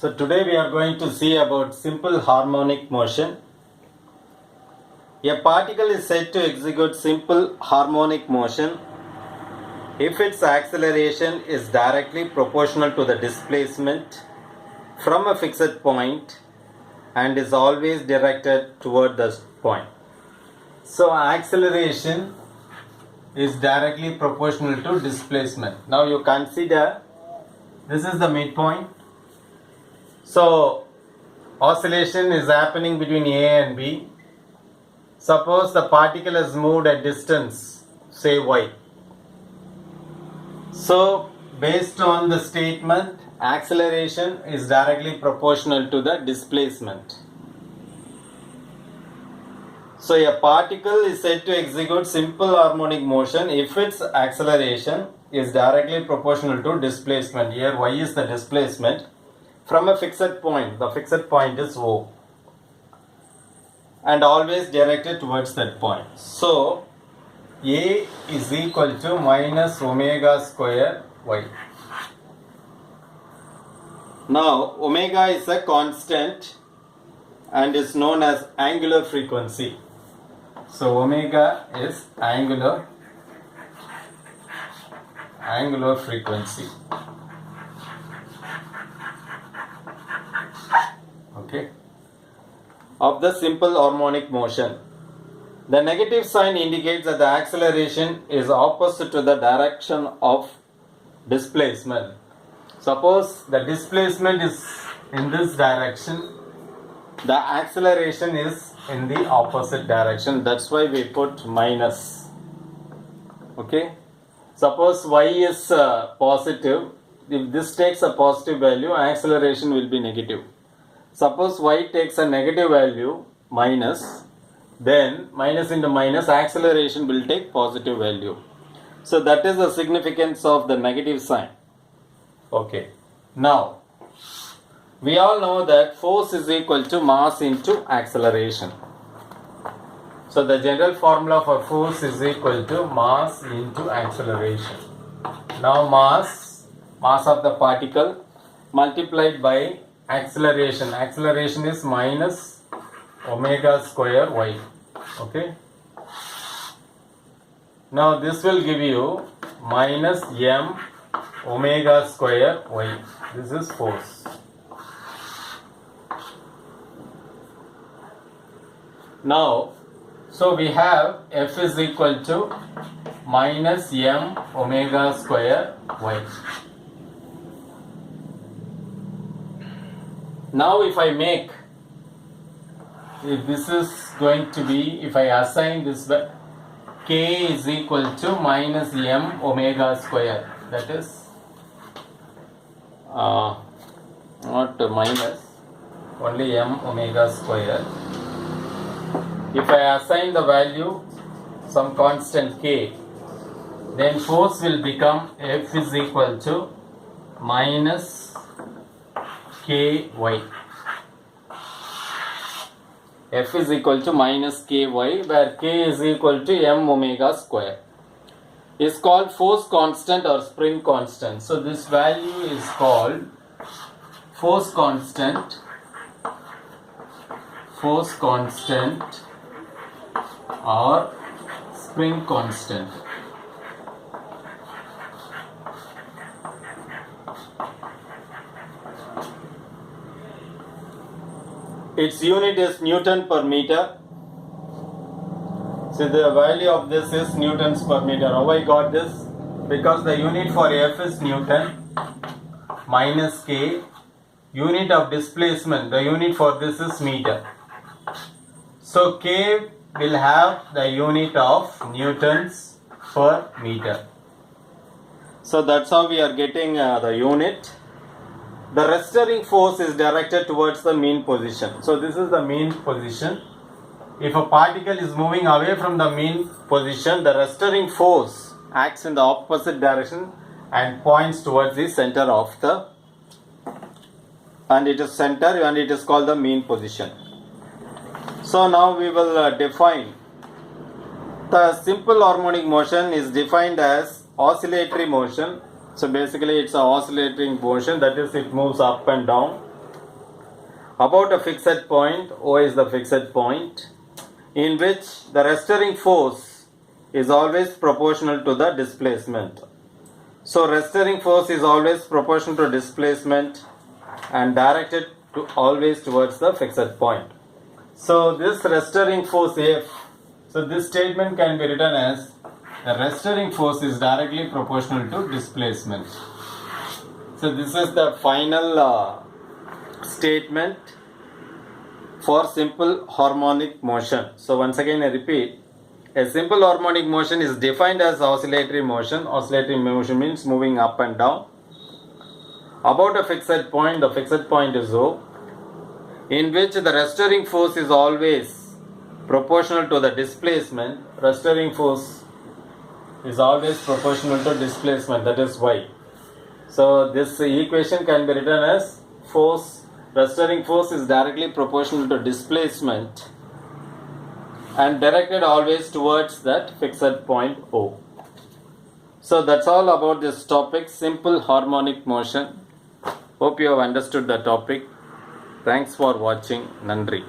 So today we are going to see about simple harmonic motion. A particle is said to execute simple harmonic motion if its acceleration is directly proportional to the displacement from a fixed point and is always directed toward the point. So acceleration is directly proportional to displacement. Now you consider this is the midpoint. So oscillation is happening between A and B. Suppose the particle has moved a distance, say y. So based on the statement, acceleration is directly proportional to the displacement. So a particle is said to execute simple harmonic motion if its acceleration is directly proportional to displacement. Here y is the displacement from a fixed point. The fixed point is O and always directed towards that point. So A is equal to minus omega square y. Now omega is a constant and is known as angular frequency. So omega is angular frequency. Okay, of the simple harmonic motion. The negative sign indicates that the acceleration is opposite to the direction of displacement. Suppose the displacement is in this direction, the acceleration is in the opposite direction. That's why we put minus. Okay. Suppose y is positive. If this takes a positive value, acceleration will be negative. Suppose y takes a negative value, minus, then minus into minus, acceleration will take positive value. So that is the significance of the negative sign. Okay. Now, we all know that force is equal to mass into acceleration. So the general formula for force is equal to mass into acceleration. Now mass of the particle multiplied by acceleration. Acceleration is minus omega square y. Okay. Now this will give you minus m omega square y. This is force. Now, so we have F is equal to minus m omega square y. Now if this is going to be, if I assign this, k is equal to minus m omega square, that is not minus, only m omega square. If I assign the value some constant k, then force will become F is equal to minus ky. F is equal to minus ky, where k is equal to m omega square. Is called force constant or spring constant. So this value is called force constant or spring constant. Its unit is Newton per meter. So the value of this is Newtons per meter. How I got this? Because the unit for F is Newton minus K. Unit of displacement, the unit for this is meter. So K will have the unit of Newtons per meter. So that's how we are getting the unit. The restoring force is directed towards the mean position. So this is the mean position. If a particle is moving away from the mean position, the restoring force acts in the opposite direction and points towards the center of the, and it is called the mean position. So now we will define the simple harmonic motion is defined as oscillatory motion. So basically it's an oscillating motion, that is it moves up and down about a fixed point, O is the fixed point, in which the restoring force is always proportional to the displacement. So restoring force is always proportional to displacement and directed to always towards the fixed point. So this restoring force F, so this statement can be written as the restoring force is directly proportional to displacement. So this is the final statement for simple harmonic motion. So once again I repeat, a simple harmonic motion is defined as oscillatory motion. Oscillatory motion means moving up and down about a fixed point. The fixed point is O, in which the restoring force is always proportional to the displacement. Restoring force is always proportional to displacement, that is Y. So this equation can be written as restoring force is directly proportional to displacement and directed always towards that fixed point O. So that's all about this topic, simple harmonic motion. Hope you have understood the topic. Thanks for watching. Nandri.